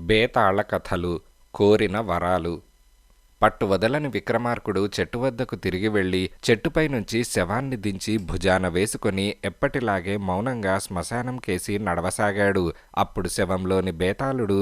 బేతాళ కథలు, కోరిన వరాలు. పట్టువదలని విక్రమార్కుడు చెట్టు వద్దకు తిరిగి వెళ్ళి చెట్టుపై నుంచి శవాన్ని దించి భుజాన వేసుకుని ఎప్పటిలాగే మౌనంగా శ్మశానం కేసి నడవసాగాడు. అప్పుడు శవంలోని బేతాళుడు,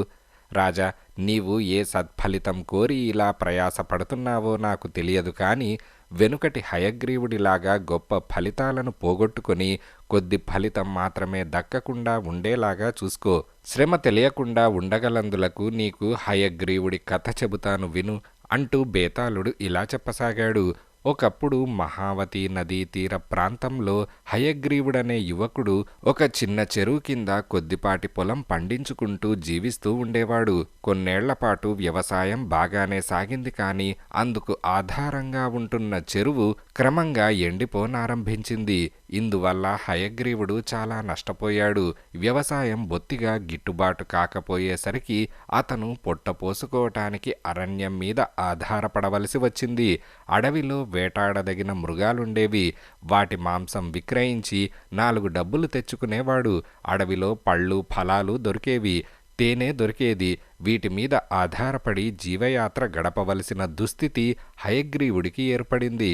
రాజా, నీవు ఏ సత్ఫలితం కోరి ఇలా ప్రయాసపడుతున్నావో నాకు తెలియదు, కానీ వెనుకటి హయగ్రీవుడిలాగా గొప్ప ఫలితాలను పోగొట్టుకుని కొద్ది ఫలితం మాత్రమే దక్కకుండా ఉండేలాగా చూసుకో. శ్రమ తెలియకుండా ఉండగలందులకు నీకు హయగ్రీవుడి కథ చెబుతాను విను అంటూ బేతాళుడు ఇలా చెప్పసాగాడు. ఒకప్పుడు మహావతి నదీ తీర ప్రాంతంలో హయగ్రీవుడనే యువకుడు ఒక చిన్న చెరువు కింద కొద్దిపాటి పొలం పండించుకుంటూ జీవిస్తూ ఉండేవాడు. కొన్నేళ్లపాటు వ్యవసాయం బాగానే సాగింది, కానీ అందుకు ఆధారంగా ఉంటున్న చెరువు క్రమంగా ఎండిపోనారంభించింది. ఇందువల్ల హయగ్రీవుడు చాలా నష్టపోయాడు. వ్యవసాయం బొత్తిగా గిట్టుబాటు కాకపోయేసరికి అతను పొట్టపోసుకోవటానికి అరణ్యం మీద ఆధారపడవలసి వచ్చింది. అడవిలో వేటాడదగిన మృగాలుండేవి. వాటి మాంసం విక్రయించి 4 డబ్బులు తెచ్చుకునేవాడు. అడవిలో పళ్ళు ఫలాలు దొరికేవి, తేనె దొరికేది. వీటి మీద ఆధారపడి జీవయాత్ర గడపవలసిన దుస్థితి హయగ్రీవుడికి ఏర్పడింది.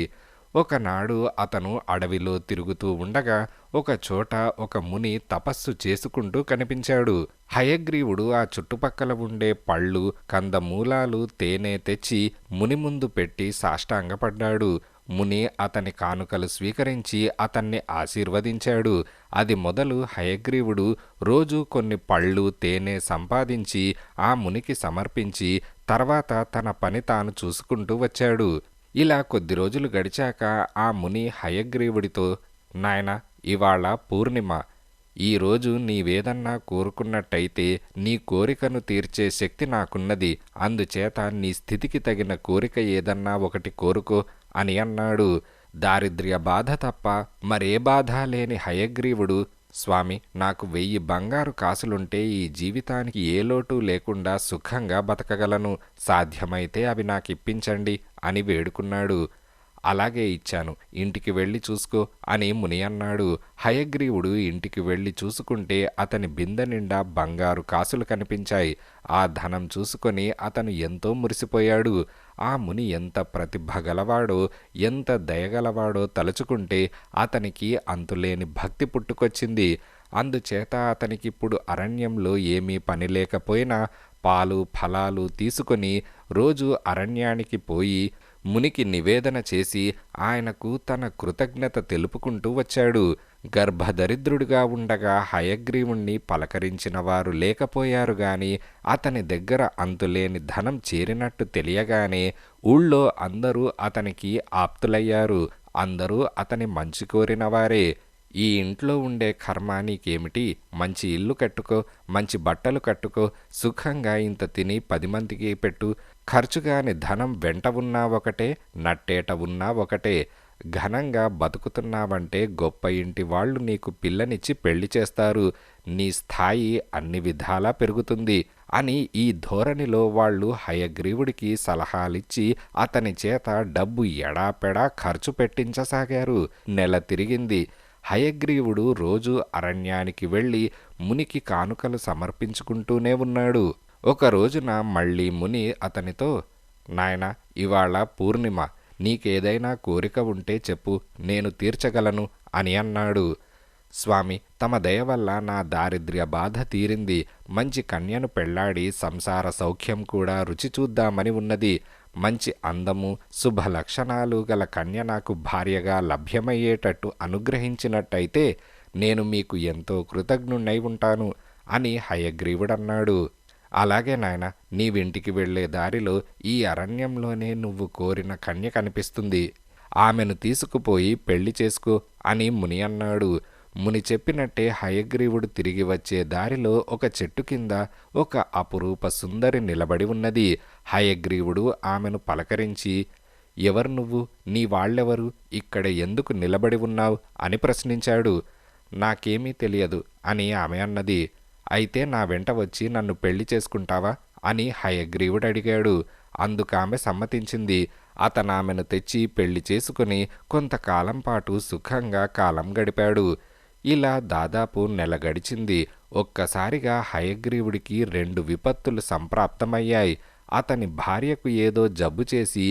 ఒకనాడు అతను అడవిలో తిరుగుతూ ఉండగా ఒక చోట ఒక ముని తపస్సు చేసుకుంటూ కనిపించాడు. హయగ్రీవుడు ఆ చుట్టుపక్కల ఉండే పళ్ళు, కందమూలాలు, తేనె తెచ్చి ముని ముందు పెట్టి సాష్టాంగపడ్డాడు. ముని అతని కానుకలు స్వీకరించి అతన్ని ఆశీర్వదించాడు. అది మొదలు హయగ్రీవుడు రోజు కొన్ని పళ్ళు, తేనె సంపాదించి ఆ మునికి సమర్పించి తర్వాత తన పని తాను చూసుకుంటూ వచ్చాడు. ఇలా కొద్ది రోజులు గడిచాక ఆ ముని హయగ్రీవుడితో, నాయనా, ఇవాళ పూర్ణిమ. ఈరోజు నీవేదన్నా కోరుకున్నట్టయితే నీ కోరికను తీర్చే శక్తి నాకున్నది. అందుచేత నీ స్థితికి తగిన కోరిక ఏదన్నా ఒకటి కోరుకో అని అన్నాడు. దారిద్ర్య బాధ తప్ప మరే బాధ లేని హయగ్రీవుడు, స్వామి, నాకు 1000 బంగారు కాసులుంటే ఈ జీవితానికి ఏ లోటు లేకుండా సుఖంగా బతకగలను. సాధ్యమైతే అవి నాకిప్పించండి అని వేడుకున్నాడు. అలాగే ఇచ్చాను, ఇంటికి వెళ్ళి చూసుకో అని ముని అన్నాడు. హయగ్రీవుడు ఇంటికి వెళ్ళి చూసుకుంటే అతని బిందె నిండా బంగారు కాసులు కనిపించాయి. ఆ ధనం చూసుకొని అతను ఎంతో మురిసిపోయాడు. ఆ ముని ఎంత ప్రతిభ గలవాడో, ఎంత దయగలవాడో తలుచుకుంటే అతనికి అంతులేని భక్తి పుట్టుకొచ్చింది. అందుచేత అతనికిప్పుడు అరణ్యంలో ఏమీ పని లేకపోయినా పాలు ఫలాలు తీసుకొని రోజు అరణ్యానికి పోయి మునికి నివేదన చేసి ఆయనకు తన కృతజ్ఞత తెలుపుకుంటూ వచ్చాడు. గర్భదరిద్రుడిగా ఉండగా హయగ్రీవుణ్ణి పలకరించిన వారు లేకపోయారు గాని అతని దగ్గర అంతులేని ధనం చేరినట్టు తెలియగానే ఊళ్ళో అందరూ అతనికి ఆప్తులయ్యారు. అందరూ అతని మంచి కోరినవారే. ఈ ఇంట్లో ఉండే కర్మ నీకేమిటి? మంచి ఇల్లు కట్టుకో, మంచి బట్టలు కట్టుకో, సుఖంగా ఇంత తిని 10 మందికి పెట్టు. ఖర్చుగాని ధనం వెంట ఉన్నా ఒకటే, నట్టేట ఉన్నా ఒకటే. ఘనంగా బతుకుతున్నావంటే గొప్ప ఇంటి వాళ్ళు నీకు పిల్లనిచ్చి పెళ్లి చేస్తారు. నీ స్థాయి అన్ని విధాలా పెరుగుతుంది అని ఈ ధోరణిలో వాళ్ళు హయగ్రీవుడికి సలహాలిచ్చి అతని చేత డబ్బు ఎడాపెడా ఖర్చు పెట్టించసాగారు. నెల తిరిగింది. హయగ్రీవుడు రోజు అరణ్యానికి వెళ్ళి మునికి కానుకలు సమర్పించుకుంటూనే ఉన్నాడు. ఒక రోజున మళ్ళీ ముని అతనితో, నాయనా, ఇవాళ పూర్ణిమ. నీకేదైనా కోరిక ఉంటే చెప్పు, నేను తీర్చగలను అని అన్నాడు. స్వామి, తమ దయ వల్ల నా దారిద్ర్య బాధ తీరింది. మంచి కన్యను పెళ్లాడి సంసార సౌఖ్యం కూడా రుచి చూద్దామని ఉన్నది. మంచి అందము, శుభ లక్షణాలు గల కన్య నాకు భార్యగా లభ్యమయ్యేటట్టు అనుగ్రహించినట్టయితే నేను మీకు ఎంతో కృతజ్ఞుణ్ణై ఉంటాను అని హయగ్రీవుడన్నాడు. అలాగే నాయన, నీవింటికి వెళ్లే దారిలో ఈ అరణ్యంలోనే నువ్వు కోరిన కన్య కనిపిస్తుంది. ఆమెను తీసుకుపోయి పెళ్లి చేసుకో అని ముని అన్నాడు. ముని చెప్పినట్టే హయగ్రీవుడు తిరిగి వచ్చే దారిలో ఒక చెట్టు కింద ఒక అపురూప సుందరి నిలబడి ఉన్నది. హయగ్రీవుడు ఆమెను పలకరించి, ఎవరు నువ్వు? నీ వాళ్ళెవరు? ఇక్కడ ఎందుకు నిలబడి ఉన్నావు అని ప్రశ్నించాడు. నాకేమీ తెలియదు అని ఆమె అన్నది. అయితే నా వెంట వచ్చి నన్ను పెళ్లి చేసుకుంటావా అని హయగ్రీవుడు అడిగాడు. అందుకామె సమ్మతించింది. అతనామెను తెచ్చి పెళ్లి చేసుకుని కొంతకాలం పాటు సుఖంగా కాలం గడిపాడు. ఇలా దాదాపు నెల గడిచింది. ఒక్కసారిగా హయగ్రీవుడికి 2 విపత్తులు సంప్రాప్తమయ్యాయి. అతని భార్యకు ఏదో జబ్బు చేసి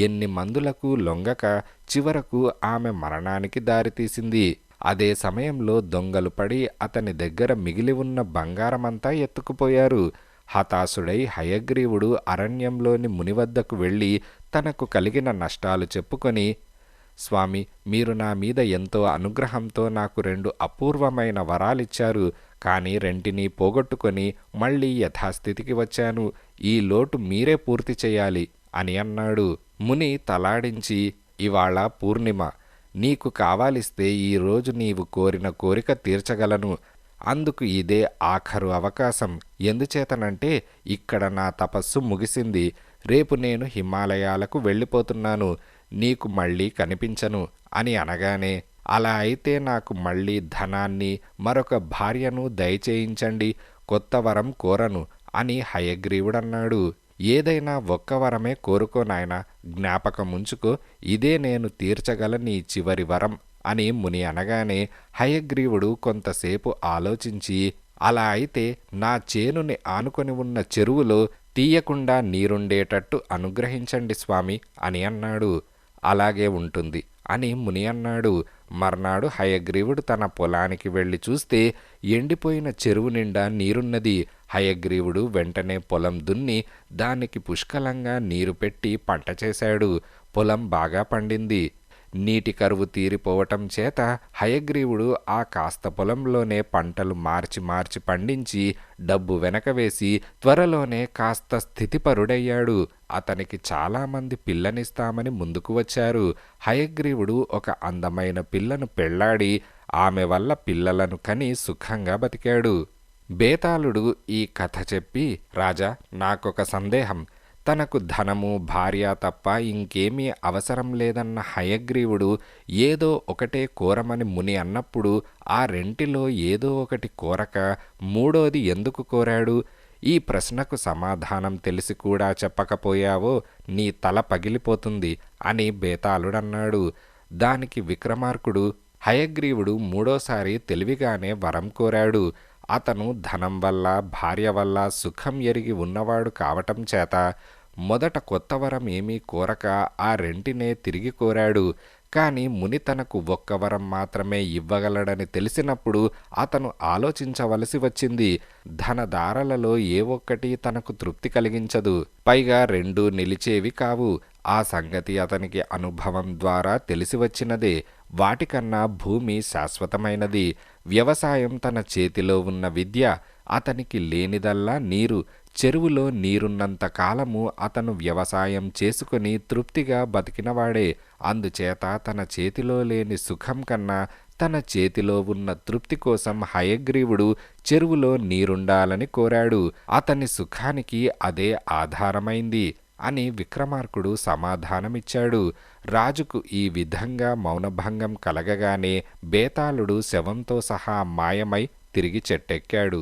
ఎన్ని మందులకు లొంగక చివరకు ఆమె మరణానికి దారితీసింది. అదే సమయంలో దొంగలు పడి అతని దగ్గర మిగిలి ఉన్న బంగారమంతా ఎత్తుకుపోయారు. హతాశుడై హయగ్రీవుడు అరణ్యంలోని ముని వద్దకు వెళ్ళి తనకు కలిగిన నష్టాలు చెప్పుకొని, స్వామి, మీరు నా మీద ఎంతో అనుగ్రహంతో నాకు 2 అపూర్వమైన వరాలిచ్చారు. కానీ రెంటినీ పోగొట్టుకొని మళ్ళీ యథాస్థితికి వచ్చాను. ఈ లోటు మీరే పూర్తి చేయాలి అని అన్నాడు. ముని తలాడించి, ఇవాళ పూర్ణిమ, నీకు కావాలిస్తే ఈరోజు నీవు కోరిన కోరిక తీర్చగలను. అందుకు ఇదే ఆఖరు అవకాశం. ఎందుచేతనంటే ఇక్కడ నా తపస్సు ముగిసింది. రేపు నేను హిమాలయాలకు వెళ్ళిపోతున్నాను. నీకు మళ్ళీ కనిపించను అని అనగానే, అలా అయితే నాకు మళ్ళీ ధనాన్ని, మరొక భార్యను దయచేయించండి. కొత్త వరం కోరను అని హయగ్రీవుడన్నాడు. ఏదైనా ఒక్క వరమే కోరుకో నాయనా, జ్ఞాపకముంచుకో, ఇదే నేను తీర్చగల నీ చివరి వరం అని ముని అనగానే హయగ్రీవుడు కొంతసేపు ఆలోచించి, అలా అయితే నా చేనుని ఆనుకొని ఉన్న చెరువులో తీయకుండా నీరుండేటట్టు అనుగ్రహించండి స్వామి అని అన్నాడు. అలాగే ఉంటుంది అని ముని అన్నాడు. మర్నాడు హయగ్రీవుడు తన పొలానికి వెళ్ళి చూస్తే ఎండిపోయిన చెరువు నిండా నీరున్నది. హయగ్రీవుడు వెంటనే పొలం దున్ని దానికి పుష్కలంగా నీరు పెట్టి పంట చేశాడు. పొలం బాగా పండింది. నీటి కరువు తీరిపోవటం చేత హయగ్రీవుడు ఆ కాస్త పొలంలోనే పంటలు మార్చి మార్చి పండించి డబ్బు వెనకవేసి త్వరలోనే కాస్త స్థితిపరుడయ్యాడు. అతనికి చాలామంది పిల్లనిస్తామని ముందుకు వచ్చారు. హయగ్రీవుడు ఒక అందమైన పిల్లను పెళ్లాడి ఆమె వల్ల పిల్లలను కని సుఖంగా బతికాడు. బేతాళుడు ఈ కథ చెప్పి, రాజా, నాకొక సందేహం. తనకు ధనము, భార్య తప్ప ఇంకేమీ అవసరం లేదన్న హయగ్రీవుడు ఏదో ఒకటే కోరమని ముని అన్నప్పుడు ఆ రెంటిలో ఏదో ఒకటి కోరక మూడోది ఎందుకు కోరాడు? ఈ ప్రశ్నకు సమాధానం తెలిసి కూడా చెప్పకపోయావో నీ తల పగిలిపోతుంది అని బేతాళుడన్నాడు. దానికి విక్రమార్కుడు, హయగ్రీవుడు మూడోసారి తెలివిగానే వరం కోరాడు. అతను ధనం వల్ల, భార్య వల్ల సుఖం ఎరిగి ఉన్నవాడు కావటం చేత మొదట కొత్త వరం ఏమీ కోరక ఆ రెంటినే తిరిగి కోరాడు. కాని ముని తనకు ఒక్క వరం మాత్రమే ఇవ్వగలడని తెలిసినప్పుడు అతను ఆలోచించవలసి వచ్చింది. ధనదారలలో ఏ ఒక్కటి తనకు తృప్తి కలిగించదు. పైగా రెండూ నిలిచేవి కావు. ఆ సంగతి అతనికి అనుభవం ద్వారా తెలిసి వచ్చినదే. వాటికన్నా భూమి శాశ్వతమైనది. వ్యవసాయం తన చేతిలో ఉన్న విద్య. అతనికి లేనిదల్లా నీరు. చెరువులో నీరున్నంత కాలము అతను వ్యవసాయం చేసుకుని తృప్తిగా బతికినవాడే. అందుచేత తన చేతిలో లేని సుఖం కన్నా తన చేతిలో ఉన్న తృప్తి కోసం హయగ్రీవుడు చెరువులో నీరుండాలని కోరాడు. అతని సుఖానికి అదే ఆధారమైంది అని విక్రమార్కుడు సమాధానమిచ్చాడు. రాజుకు ఈ విధంగా మౌనభంగం కలగగానే బేతాళుడు శవంతో సహా మాయమై తిరిగి చెట్టెక్కాడు.